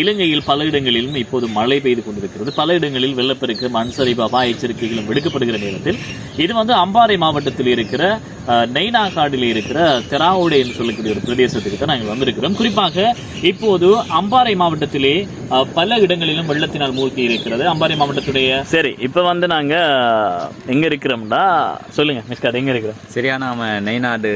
இலங்கையில் பல இடங்களிலும் இப்போது மழை பெய்து கொண்டிருக்கிறது. பல இடங்களில் வெள்ளப்பெருக்கு, மண் சரிவு அபாய எச்சரிக்கைகளும் விடுக்கப்படுகிற நேரத்தில் இது அம்பாறை மாவட்டத்தில் இருக்கிற நெய்னாகாடில் இருக்கிற தெராவோடே என்று சொல்லக்கூடிய ஒரு பிரதேசத்துக்கு தான் நாங்கள் வந்திருக்கிறோம். குறிப்பாக இப்போது அம்பாறை மாவட்டத்திலே பல இடங்களிலும் வெள்ளத்தினால் மூழ்கி இருக்கிறது. அம்பாறை மாவட்டத்துடைய சரி இப்ப நாங்க எங்க இருக்கிறோம்டா சொல்லுங்க மிஸ்கார், எங்க இருக்கிறோம்? சரியா, நாம நெய்நாடு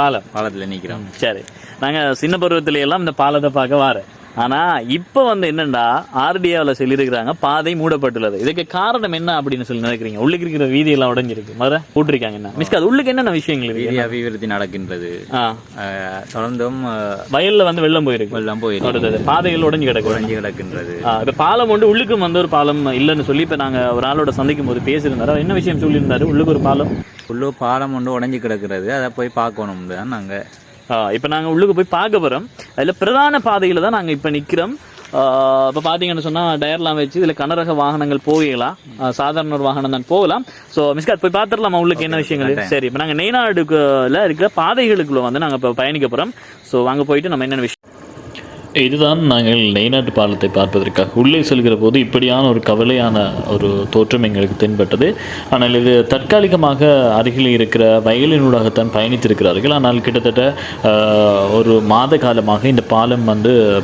பாலத்துல நிக்கிறோம். சரி, நாங்க சின்ன பருவத்தில எல்லாம் இந்த பாலத்தை பார்க்க வாரேன். ஆனா இப்ப என்னண்டா ஆர்டிஆவில் சொல்லியிருக்கிறாங்க பாதை மூடப்பட்டுள்ளது. இதுக்கு காரணம் என்ன அப்படின்னு சொல்லி நினைக்கிறீங்க? உள்ளுக்கு இருக்கிற வீதி எல்லாம் உடஞ்சிருக்கு, மர போட்டிருக்காங்க. என்ன மிஸ்கா, அது உள்ளுக்கு என்னென்ன விஷயங்கள்? வீதி அபிவிருத்தி நடக்கின்றது, தொடர்ந்தும் வயல்ல வெள்ளம் போயிருக்கு, பாதைகள் உடஞ்சி கிடக்கின்றது. இப்ப பாலம் உள்ளுக்கும் ஒரு பாலம் இல்லைன்னு சொல்லி இப்ப நாங்க ஒரு ஆளோட சந்திக்கும் போது பேசியிருந்தாரு. என்ன விஷயம் சொல்லியிருந்தாரு? உள்ளுக்கு ஒரு பாலம் உடஞ்சி கிடக்கிறது, அதை போய் பார்க்கணும் தான் நாங்க இப்போ நாங்கள் உள்ளுக்கு போய் பார்க்க போகிறோம். அதில் பிரதான பாதையில் தான் நாங்கள் இப்போ நிற்கிறோம். இப்போ பார்த்தீங்கன்னு சொன்னால் டயர்லாம் வச்சு இதில் கனரக வாகனங்கள் போகலாம், சாதாரண ஒரு வாகனம் தான் போகலாம். ஸோ மிஸ்கார் போய் பார்த்துடலாமா உள்ளுக்கு என்ன விஷயங்கள்? சரி, இப்போ நாங்கள் நெய்நாடுக்குள்ள இருக்கிற பாதைகளுக்குள்ள நாங்கள் இப்போ பயணிக்க போகிறோம். ஸோ வாங்க போயிட்டு நம்ம என்னென்ன விஷயம். இதுதான் நாங்கள் நெய்நாட்டு பாலத்தை பார்ப்பதற்காக உள்ளே செல்கிற போது இப்படியான ஒரு கவலையான ஒரு தோற்றம் எங்களுக்கு தென்பட்டது. ஆனால் இது தற்காலிகமாக அருகில் இருக்கிற வயலினூடாகத்தான் பயணித்திருக்கிறார்கள். ஆனால் கிட்டத்தட்ட ஒரு மாத காலமாக இந்த பாலம்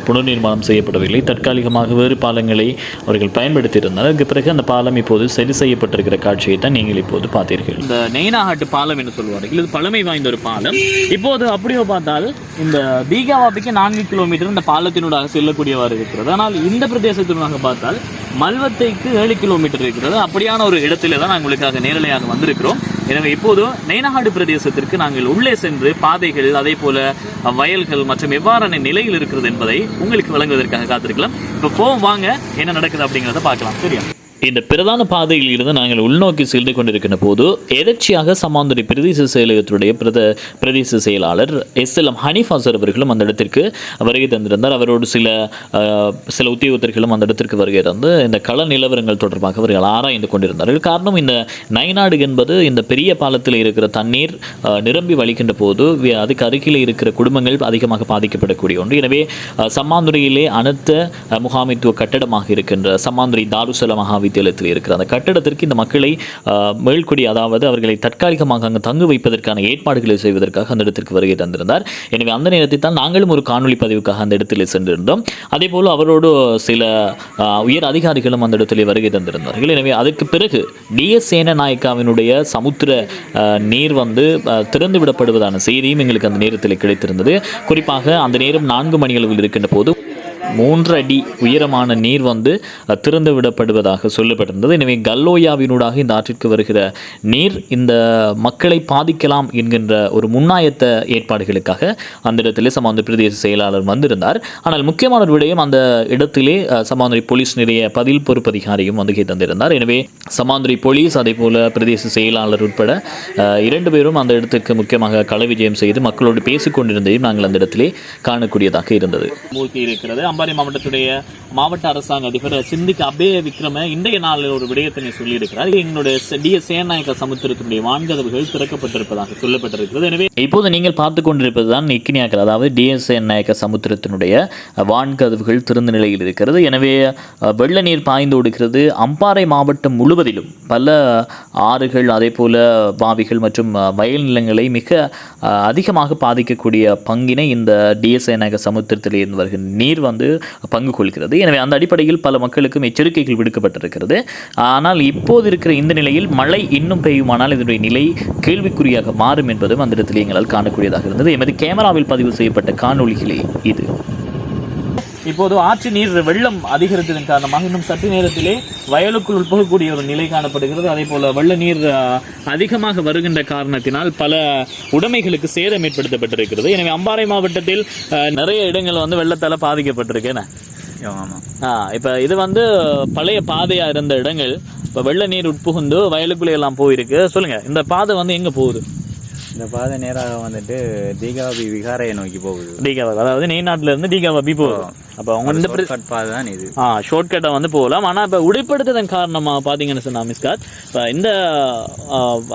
புனர் நிர்மாணம் செய்யப்படவில்லை. தற்காலிகமாக வேறு பாலங்களை அவர்கள் பயன்படுத்தியிருந்தார். அதுக்கு பிறகு அந்த பாலம் இப்போது சரி செய்யப்பட்டிருக்கிற காட்சியை தான் நீங்கள் இப்போது பார்த்தீர்கள். இந்த நெய்நாட்டு பாலம் என்று சொல்வார்கள். இது பழமை வாய்ந்த ஒரு பாலம். இப்போது அப்படியோ பார்த்தால் இந்த பீகாவாபிக்கு 4 கிலோமீட்டர் இந்த பாலத்தினூடாக செல்லக்கூடியவாறு இருக்கிறது. ஆனால் இந்த பிரதேசத்தினூடாக பார்த்தால் மல்வத்தைக்கு 7 கிலோமீட்டர் இருக்கிறது. அப்படியான ஒரு இடத்திலே தான் நாங்கள் உங்களுக்காக நேரலையாக வந்திருக்கிறோம். எனவே இப்போது நெய்நாடு பிரதேசத்திற்கு நாங்கள் உள்ளே சென்று பாதைகள், அதே போல வயல்கள் மற்றும் எவ்வாறான நிலையில் இருக்கிறது என்பதை உங்களுக்கு வழங்குவதற்காக காத்திருக்கலாம். இப்போ வாங்க என்ன நடக்குது அப்படிங்கிறத பார்க்கலாம். சரியா? இந்த பிரதான பாதையில் இருந்து நாங்கள் உள்நோக்கி சென்று கொண்டிருக்கின்ற போது எதர்ச்சியாக சமாந்துறை பிரதேச செயலகத்துடைய பிரதேச செயலாளர் SLM ஹனிஃபாசர் அவர்களும் அந்த இடத்திற்கு வருகை தந்திருந்தார். அவரோடு சில உத்தியோகத்தர்களும் அந்த இடத்திற்கு வருகை தந்து இந்த கள நிலவரங்கள் தொடர்பாக அவர்கள் ஆராய்ந்து கொண்டிருந்தார்கள். காரணம், இந்த நைநாடு என்பது இந்த பெரிய பாலத்தில் இருக்கிற தண்ணீர் நிரம்பி வலிக்கின்ற போது அதுக்கு அருகில் இருக்கிற குடும்பங்கள் அதிகமாக பாதிக்கப்படக்கூடிய ஒன்று. எனவே சம்மாந்துறையிலே அனைத்து முகாமைத்துவ கட்டடமாக இருக்கின்ற சம்மாந்துறை தாருசல மகாவித்தியாலயத்தில் இருக்கிற அந்த கட்டடத்திற்கு இந்த மக்களை மேல்குடி, அதாவது அவர்களை தற்காலிகமாக அங்கு தங்கு வைப்பதற்கான ஏற்பாடுகளை செய்வதற்காக அந்த இடத்திற்கு வருகை தந்திருந்தார். எனவே அந்த நேரத்தில் தான் நாங்களும் ஒரு காணொலி பதிவுக்காக அந்த இடத்தில் சென்றிருந்தோம். அதே போல அவரோடு சில உயர் அதிகாரிகளும் அந்த இடத்திலே வருகை தந்திருந்தார்கள். எனவே அதற்கு பிறகு DS சேனநாயக்காவினுடைய சமுத்திர நீர் திறந்து விடப்படுவதான செய்தியும் எங்களுக்கு அந்த நேரத்தில் கிடைத்திருந்தது. குறிப்பாக அந்த நேரம் 4 மணி அளவில் இருக்கின்ற போது 3 அடி உயரமான நீர் திறந்து விடப்படுவதாக சொல்லப்பட்டிருந்தது. எனவே கல்லோயாவினூடாக இந்த ஆற்றிற்கு வருகிற நீர் இந்த மக்களை பாதிக்கலாம் என்கின்ற ஒரு முன்னாயத்த ஏற்பாடுகளுக்காக அந்த இடத்திலே சமாந்துறை பிரதேச செயலாளர் வந்திருந்தார். ஆனால் முக்கியமான ஒரு விடயம், அந்த இடத்திலே சமாந்துறை போலீஸ் நிலைய பதில் பொறுப்பதிகாரியும் தந்திருந்தார். எனவே சமாந்துறை போலீஸ் அதே போல பிரதேச செயலாளர் உட்பட 2 பேரும் அந்த இடத்துக்கு முக்கியமாக கள விஜயம் செய்து மக்களோடு பேசிக் கொண்டிருந்ததையும் நாங்கள் அந்த இடத்திலே காணக்கூடியதாக இருந்தது. அம்பாறை மாவட்டத்துடைய மாவட்ட அரசாங்க அதிபர் சிந்திக் அபே விக்ரம இன்றைய நாளில் ஒரு விடயத்தினை சொல்லியிருக்கிறார். எங்களுடைய DS சேனநாயக்க சமுத்திரத்தினுடைய வான்கதவுகள் திறக்கப்பட்டிருப்பதாக சொல்லப்பட்டிருக்கிறது. எனவே இப்போது நீங்கள் பார்த்துக் கொண்டிருப்பதுதான் இக்கினியாக்கள், அதாவது DS சேனநாயக்க சமுத்திரத்தினுடைய வான்கதவுகள் திறந்த நிலையில் இருக்கிறது. எனவே வெள்ள நீர் பாய்ந்து ஓடுகிறது. அம்பாறை மாவட்டம் முழுவதிலும் பல ஆறுகள், அதே போல பாவிகள் மற்றும் வயல் நிலங்களை மிக அதிகமாக பாதிக்கக்கூடிய பங்கினை இந்த DS சேனநாயக்க சமுத்திரத்தில் இருந்து வருகின்ற நீர் பங்கு கொள்கிறது. எனவே அந்த அடிப்படையில் பல மக்களுக்கும் எச்சரிக்கைகள் விடுக்கப்பட்டிருக்கிறது. ஆனால் இப்போது இருக்கிற இந்த நிலையில் மழை இன்னும் பெய்யுமானால் இதனுடைய நிலை கேள்விக்குறியாக மாறும் என்பதும் அந்த இடத்தில் எங்களால் காணக்கூடியதாக இருந்தது. எமது கேமராவில் பதிவு செய்யப்பட்ட காணொளிகளே இது. இப்போது ஆற்று நீர் வெள்ளம் அதிகரித்ததன் காரணமாக இன்னும் சற்று நேரத்திலே வயலுக்குள் உட்போகக்கூடிய ஒரு நிலை காணப்படுகிறது. அதே போல வெள்ள நீர் அதிகமாக வருகின்ற காரணத்தினால் பல உடைமைகளுக்கு சேதம் ஏற்படுத்தப்பட்டிருக்கிறது. எனவே அம்பாறை மாவட்டத்தில் நிறைய இடங்கள் வெள்ளத்தால பாதிக்கப்பட்டிருக்கேன். இப்ப இது பழைய பாதையா இருந்த இடங்கள் இப்ப வெள்ள நீர் உட்புகுந்து வயலுக்குள்ளே எல்லாம் போயிருக்கு. சொல்லுங்க, இந்த பாதை எங்க போகுது? இந்த பாதை நேராக வந்துட்டு தீகாவி விகாரையை நோக்கி போகுது. தீகாவா, அதாவது நெய்நாட்டுல இருந்து தீகாவாபி போகும். அப்ப அவங்க இந்த பாதை தான் இது. ஷார்ட்கட்டை வந்து போகலாம். ஆனா இப்ப உடைப்படுத்ததன் காரணமா பாத்தீங்கன்னு சொன்னா மிஸ்காத், இந்த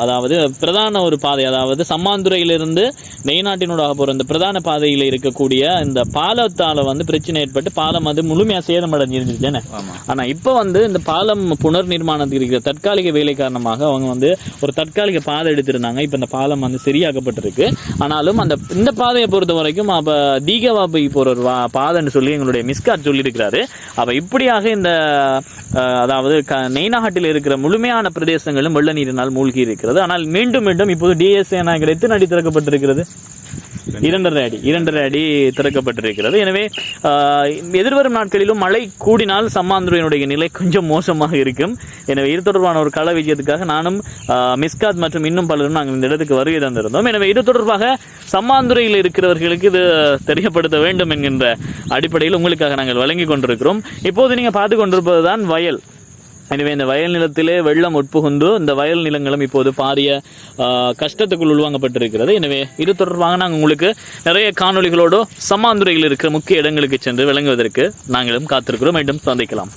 அதாவது பிரதான ஒரு பாதை, அதாவது சம்மாந்துறையிலிருந்து நெய்நாட்டினூடாக போற இந்த பிரதான பாதையில இருக்கக்கூடிய இந்த பாலத்தால வந்து பிரச்சனை ஏற்பட்டு பாலம் வந்து முழுமையா சேதமடைஞ்சிருந்துச்சு. ஆனா இப்ப வந்து இந்த பாலம் புனர் நிர்மாணத்துக்கு இருக்கிற தற்காலிக வேலை காரணமாக அவங்க வந்து ஒரு தற்காலிக பாதை எடுத்திருந்தாங்க. இப்ப இந்த பாலம் வந்து சரியாக்கப்பட்டிருக்கு. ஆனாலும் இந்த பாதையை பொறுத்த வரைக்கும் அப்ப தீகாவாபி போற ஒரு பாதைன்னு சொல்லி எங்களுடைய மிஸ்காத் சொல்லியிருக்கிறாரு. அப்ப இப்படியாக இந்த அதாவது நெய்நாட்டில் இருக்கிற முழுமையான பிரதேசங்களும் வெள்ள நீரினால் மூழ்கி இருக்கிறது. ஆனால் மீண்டும் மீண்டும் இப்போது டிஎஸ்ஏ நாயகர் எத்தனை அடி திறக்கப்பட்டிருக்கிறது? 2.5 அடி திறக்கப்பட்டிருக்கிறது. எனவே எதிர்வரும் நாட்களிலும் மழை கூடினால் சம்மாந்துறையினுடைய நிலை கொஞ்சம் மோசமாக இருக்கும். எனவே இது தொடர்பான ஒரு கள விஜயத்துக்காக நானும் மிஸ்காத் மற்றும் இன்னும் பலரும் நாங்கள் இந்த இடத்துக்கு வருகை தந்திருந்தோம். எனவே இது தொடர்பாக சம்மாந்துறையில் இருக்கிறவர்களுக்கு இது தெரியப்படுத்த வேண்டும் என்கின்ற அடிப்படையில் உங்களுக்காக நாங்கள் வழங்கி கொண்டிருக்கிறோம். இப்போது நீங்க பார்த்து கொண்டிருப்பதுதான் வயல். எனவே இந்த வயல் நிலத்திலே வெள்ளம் உட்புகுந்து இந்த வயல் நிலங்களும் இப்போது பாரிய கஷ்டத்துக்குள் உள்வாங்கப்பட்டிருக்கிறது. எனவே இது தொடர்பாக நாங்கள் உங்களுக்கு நிறைய காணொளிகளோடு சம்மாந்துறையில் இருக்கிற முக்கிய இடங்களுக்கு சென்று விளங்குவதற்கு நாங்களும் காத்திருக்கிறோம். மீண்டும் சந்திக்கலாம்.